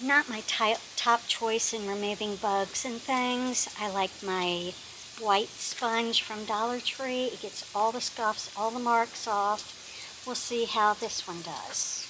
not my top choice in removing bugs and things. I like my white sponge from Dollar Tree. It gets all the scuffs, all the marks off. We'll see how this one does.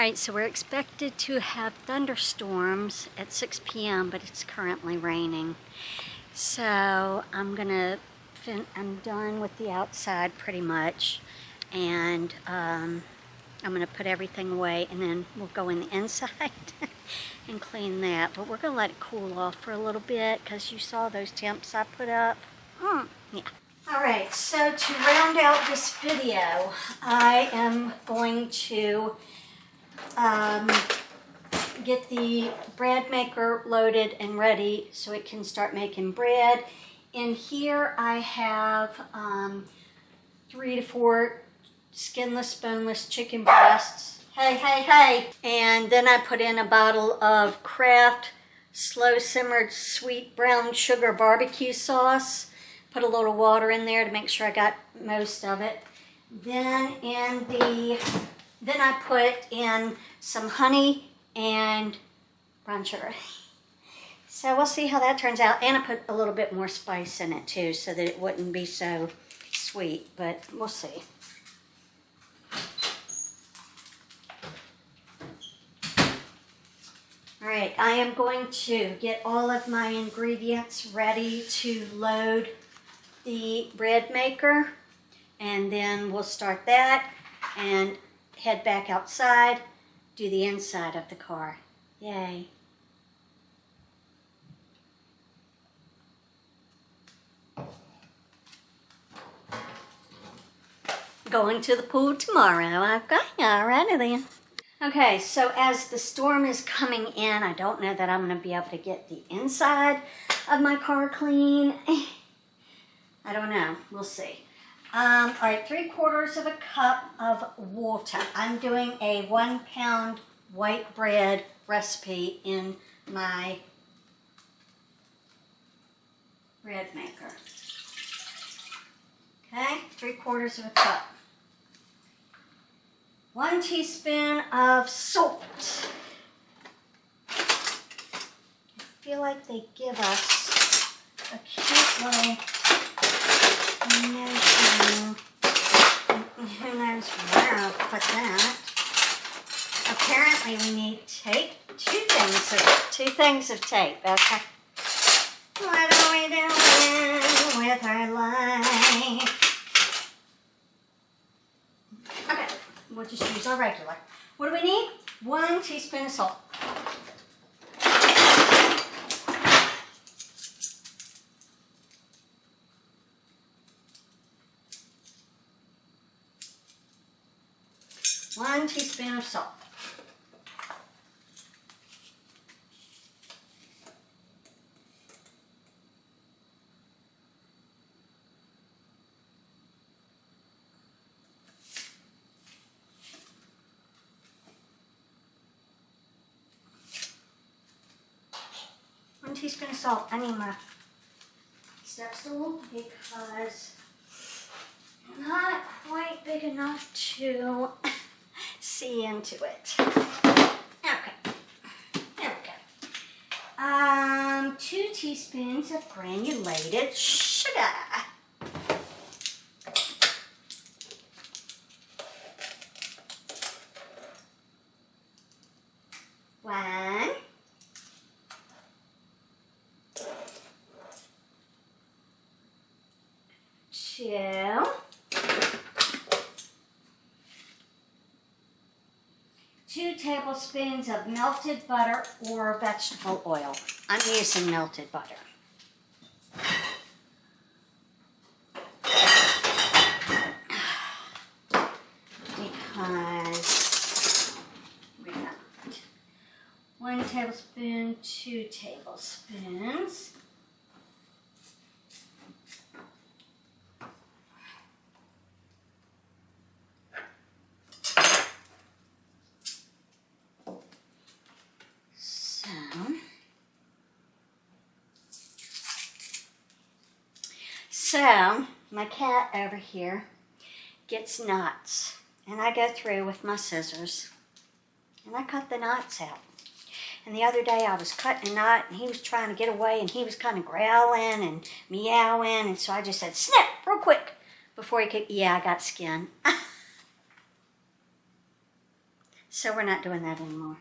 Alright, so we're expected to have thunderstorms at 6 p.m., but it's currently raining. So I'm done with the outside pretty much, and I'm gonna put everything away, and then we'll go in the inside and clean that. But we're gonna let it cool off for a little bit because you saw those temps I put up. Yeah. Alright, so to round out this video, I am going to get the bread maker loaded and ready so it can start making bread. In here I have 3 to 4 skinless, boneless chicken breasts. Hey, hey, hey! And then I put in a bottle of Kraft slow simmered sweet brown sugar barbecue sauce. Put a little water in there to make sure I got most of it. Then I put in some honey and brown sugar. So we'll see how that turns out. And I put a little bit more spice in it too so that it wouldn't be so sweet, but we'll see. All right, I am going to get all of my ingredients ready to load the bread maker, and then we'll start that and head back outside, do the inside of the car. Yay. Going to the pool tomorrow. Okay, alrighty then. Okay, so as the storm is coming in, I don't know that I'm going to be able to get the inside of my car clean. I don't know. We'll see. All right, 3/4 of a cup of water. I'm doing a 1 pound white bread recipe in my bread maker. Okay, 3/4 of a cup. 1 teaspoon of salt. I feel like they give us a cute little notion. Who knows where I'll put that. Apparently we need tape. Two things of tape, okay? What are we doing with our life? Okay, we'll just use our regular. What do we need? 1 teaspoon of salt. One teaspoon of salt. One teaspoon of salt. I need my step stool because I'm not quite big enough to see into it. Okay, there we go. 2 teaspoons of granulated sugar. One. 2. 2 tablespoons of melted butter or vegetable oil. I'm using melted butter. Because we're not. 1 tablespoon, 2 tablespoons. So, my cat over here gets knots, and I go through with my scissors, and I cut the knots out. And the other day I was cutting a knot, and he was trying to get away, and he was kind of growling and meowing, and so I just said, snip, real quick, before he could, yeah, I got skin. So we're not doing that anymore.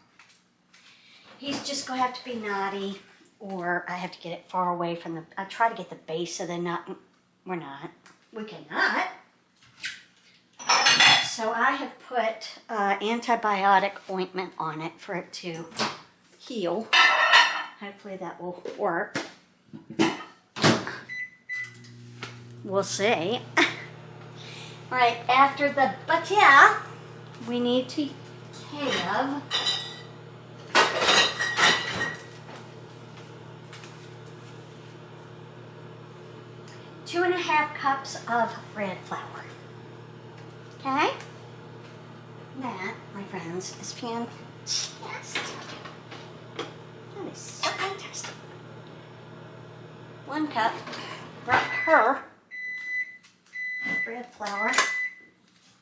He's just going to have to be naughty, or I have to get it far away from the, I try to get the base of the nut. We're not. We cannot. So I have put antibiotic ointment on it for it to heal. Hopefully that will work. We'll see. All right, after the butter, we need to have 2½ cups of bread flour. Okay? That, my friends, is fantastic. That is so fantastic. 1 cup brought her bread flour.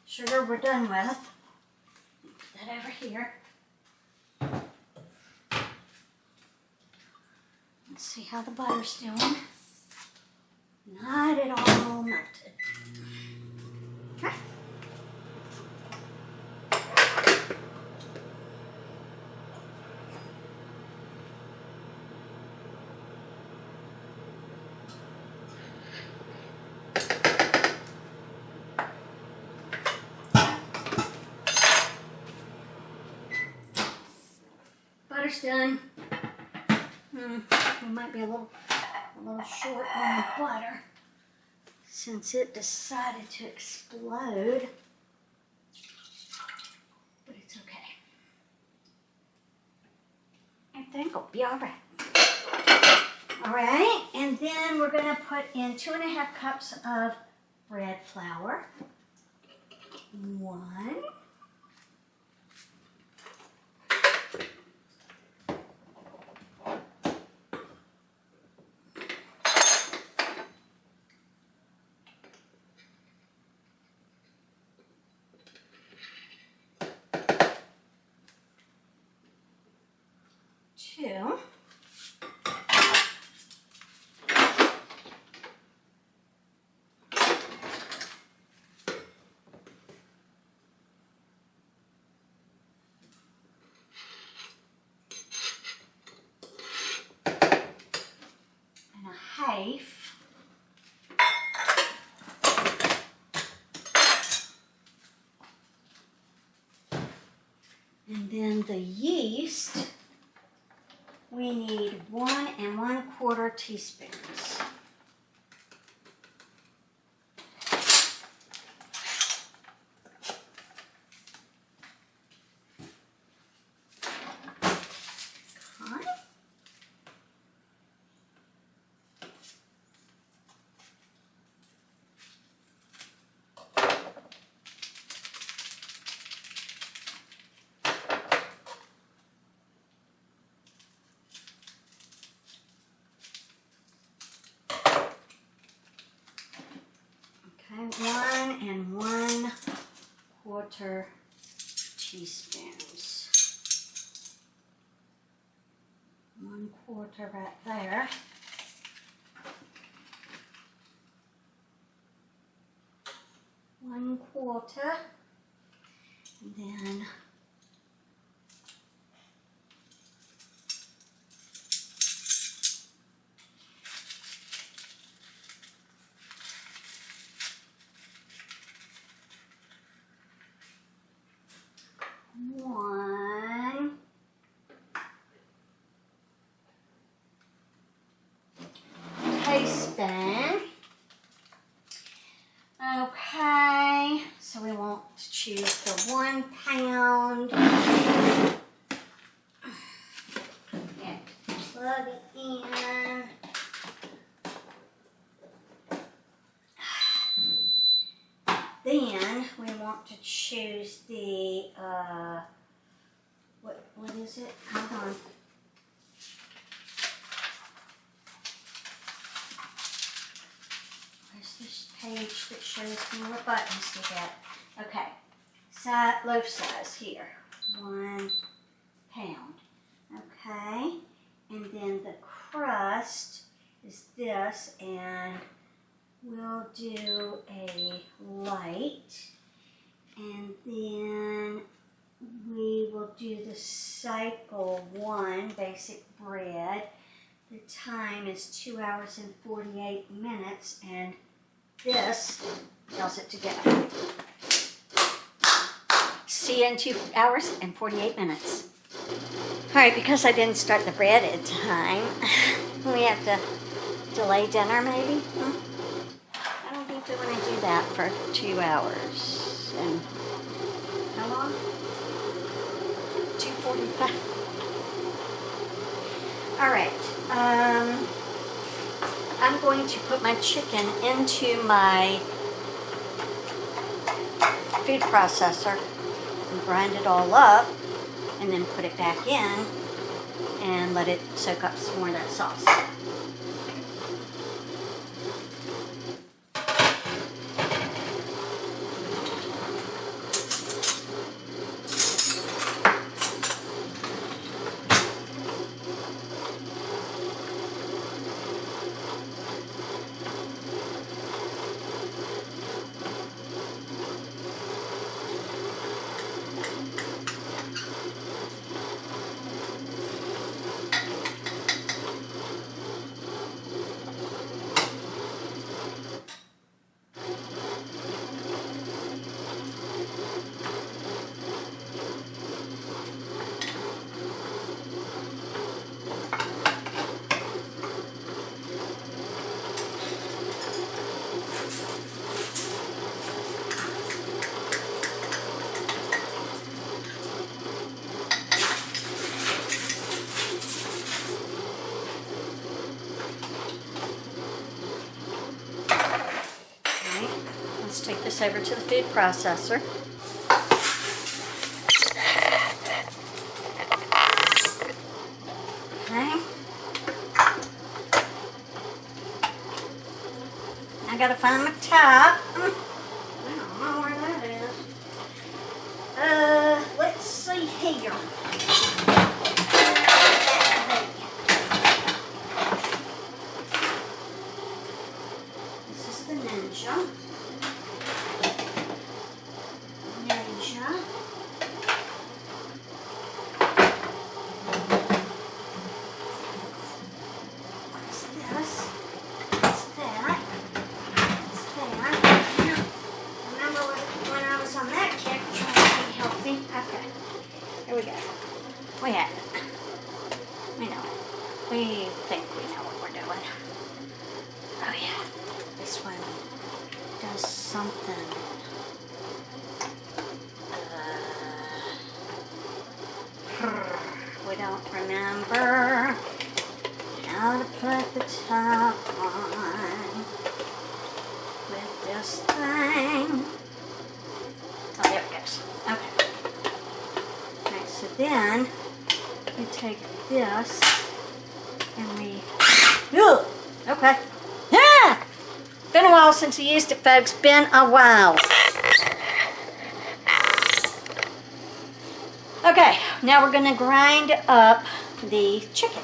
Sugar we're done with. Put that over here. Let's see how the butter's doing. Not at all melted. Okay. Butter's done. We might be a little short on the butter since it decided to explode, but it's okay. I think it'll be all right. All right, and then we're gonna put in 2½ cups of bread flour. 1. 2. And 1/2. And then the yeast, we need 1 1/4 teaspoons. Okay, 1 1/4 teaspoons. 1/4 right there. One quarter, and then one teaspoon. Okay, so we want to choose the 1 pound. And plug it in. Then we want to choose the what is it? Hold on. Where's this page that shows me what buttons to get? Okay, loaf size here, 1 pound. Okay, and then the crust is this, and we'll do a light, and then we do the cycle 1 basic bread. The time is 2 hours and 48 minutes, and this tells it to go. See you in 2 hours and 48 minutes. All right, because I didn't start the bread in time, we have to delay dinner maybe. I don't think we want to do that for 2 hours. And how long? 2:45. All right. I'm going to put my chicken into my food processor and grind it all up, and then put it back in and let it soak up some more of that sauce. Let's take this over to the food processor. Okay. I gotta find my top. I don't know where that is. Let's see here. This is the Ninja. We have it. We know it. We think we know what we're doing. Oh yeah, this one does something. We don't remember how to put the top on with this thing. Oh, there it goes. Okay. Alright, so then we take this and we... Ooh! Okay. Ah! Been a while since we used it, folks. Been a while. Okay, now we're going to grind up the chicken.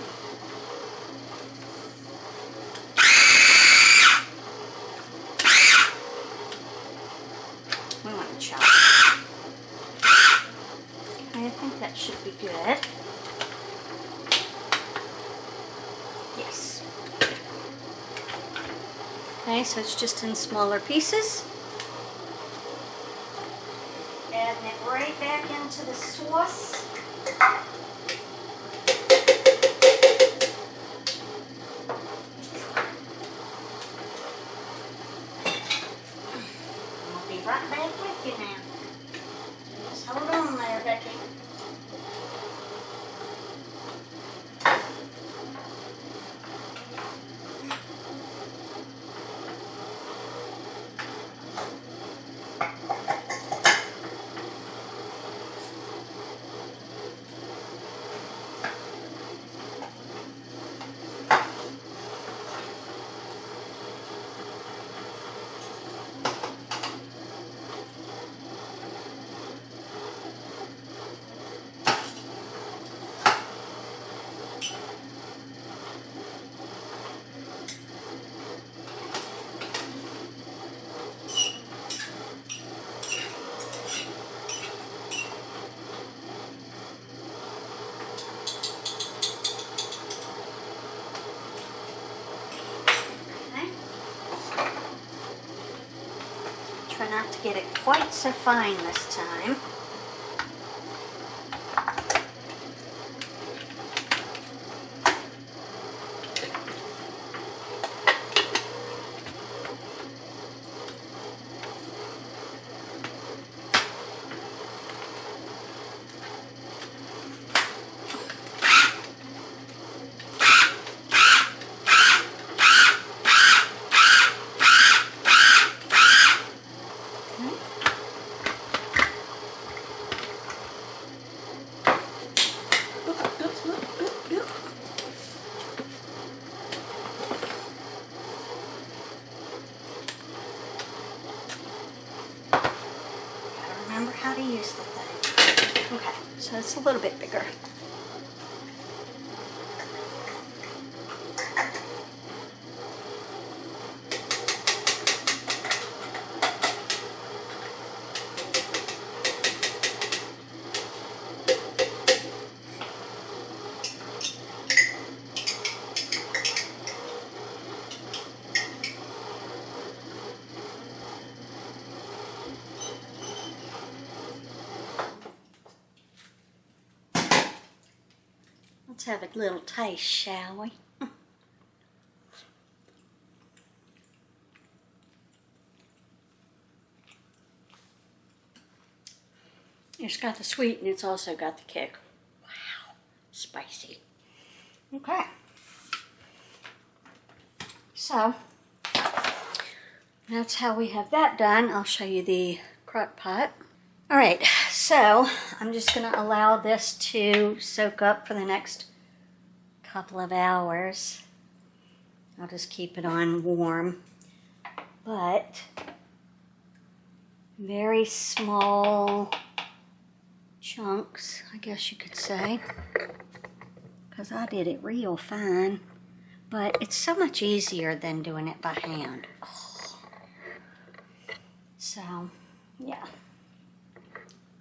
We want to chop. Okay, I think that should be good. Yes. Okay, so it's just in smaller pieces. Adding it right back into the sauce. I'll be right back with you now. Just hold on there, Becky. quite so fine this time. How to use the thing. Okay, so it's a little bit bigger. Let's have a little taste, shall we? It's got the sweet and it's also got the kick. Wow, spicy. Okay. So, that's how we have that done. I'll show you the crock pot. All right, so I'm just gonna allow this to soak up for the next couple of hours. I'll just keep it on warm, but very small chunks, I guess you could say, because I did it real fine, but it's so much easier than doing it by hand. Oh. So, yeah.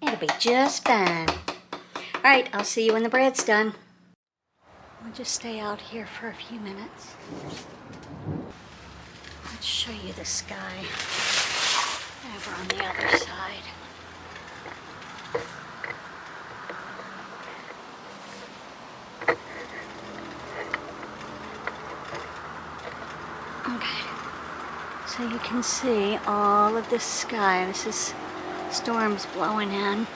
It'll be just fine. All right, I'll see you when the bread's done. I'll just stay out here for a few minutes. Let's show you the sky over on the other side. Okay, so you can see all of this sky. This is storms blowing in.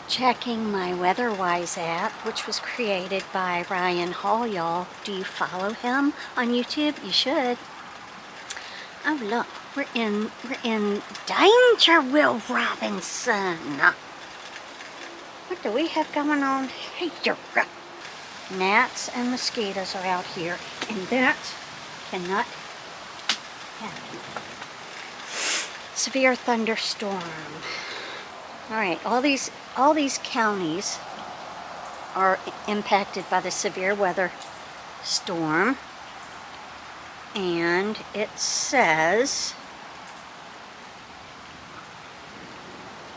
Checking my WeatherWise app, which was created by Ryan Hall, y'all. Do you follow him on YouTube? You should. Oh look, we're in danger, Will Robinson. What do we have going on here? Gnats and mosquitoes are out here, and that cannot happen. Severe thunderstorm. All right, all these counties are impacted by the severe weather storm, and it says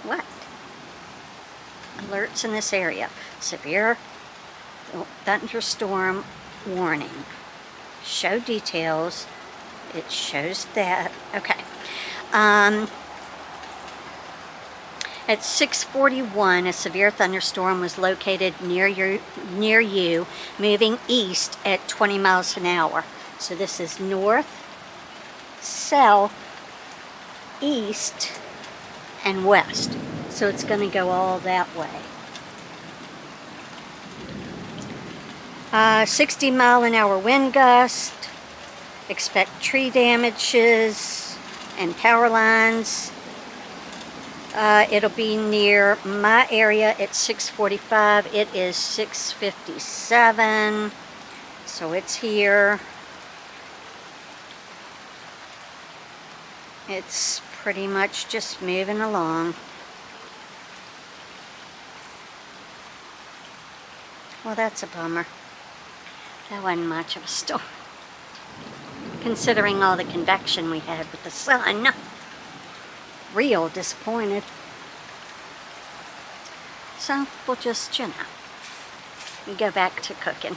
what? Alerts in this area. Severe thunderstorm warning. Show details. It shows that. Okay. At 6:41, a severe thunderstorm was located near you, moving east at 20 miles an hour. So this is north, south, east, and west. So it's going to go all that way. 60-mile-an-hour wind gust. Expect tree damages and power lines. It'll be near my area at 6:45. It is 6:57, so it's here. It's pretty much just moving along. Well, that's a bummer. That wasn't much of a storm, considering all the convection we had with the sun. Real disappointed. So we'll just, we go back to cooking.